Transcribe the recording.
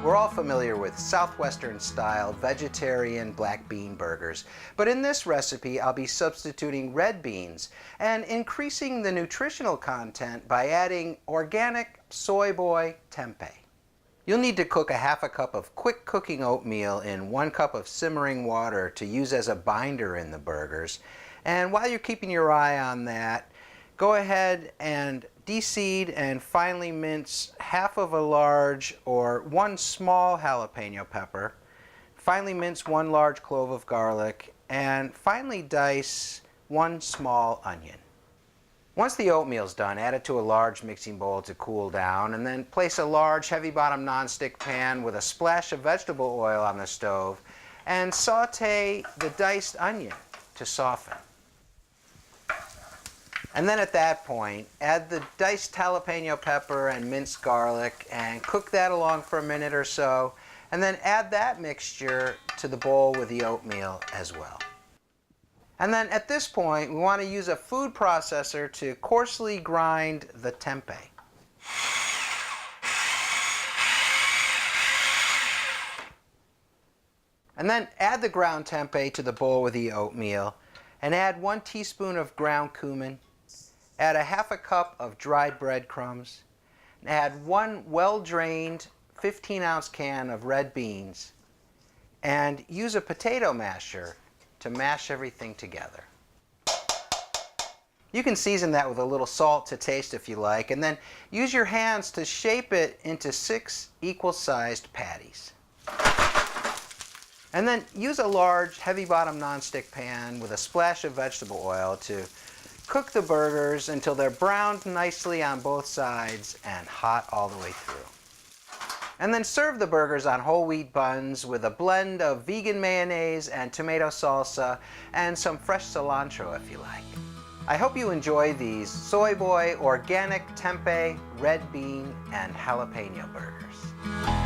We're all familiar with Southwestern style vegetarian black bean burgers, but in this recipe I'll be substituting red beans and increasing the nutritional content by adding organic soy boy tempeh. You'll need to cook a half a cup of quick cooking oatmeal in 1 cup of simmering water to use as a binder in the burgers. And while you're keeping your eye on that, go ahead and deseed and finely mince half of a large or 1 small jalapeno pepper, finely mince 1 large clove of garlic, and finely dice 1 small onion. Once the oatmeal's done, add it to a large mixing bowl to cool down, and then place a large heavy-bottom nonstick pan with a splash of vegetable oil on the stove and saute the diced onion to soften. And then at that point, add the diced jalapeno pepper and minced garlic and cook that along for a minute or so, and then add that mixture to the bowl with the oatmeal as well. And then at this point, we want to use a food processor to coarsely grind the tempeh. And then add the ground tempeh to the bowl with the oatmeal and add 1 teaspoon of ground cumin, add a half a cup of dried breadcrumbs, and add 1 well-drained 15-ounce can of red beans, and use a potato masher to mash everything together. You can season that with a little salt to taste if you like, and then use your hands to shape it into 6 equal-sized patties. And then use a large, heavy-bottom nonstick pan with a splash of vegetable oil to cook the burgers until they're browned nicely on both sides and hot all the way through. And then serve the burgers on whole wheat buns with a blend of vegan mayonnaise and tomato salsa and some fresh cilantro if you like. I hope you enjoy these soy boy, organic tempeh, red bean, and jalapeno burgers.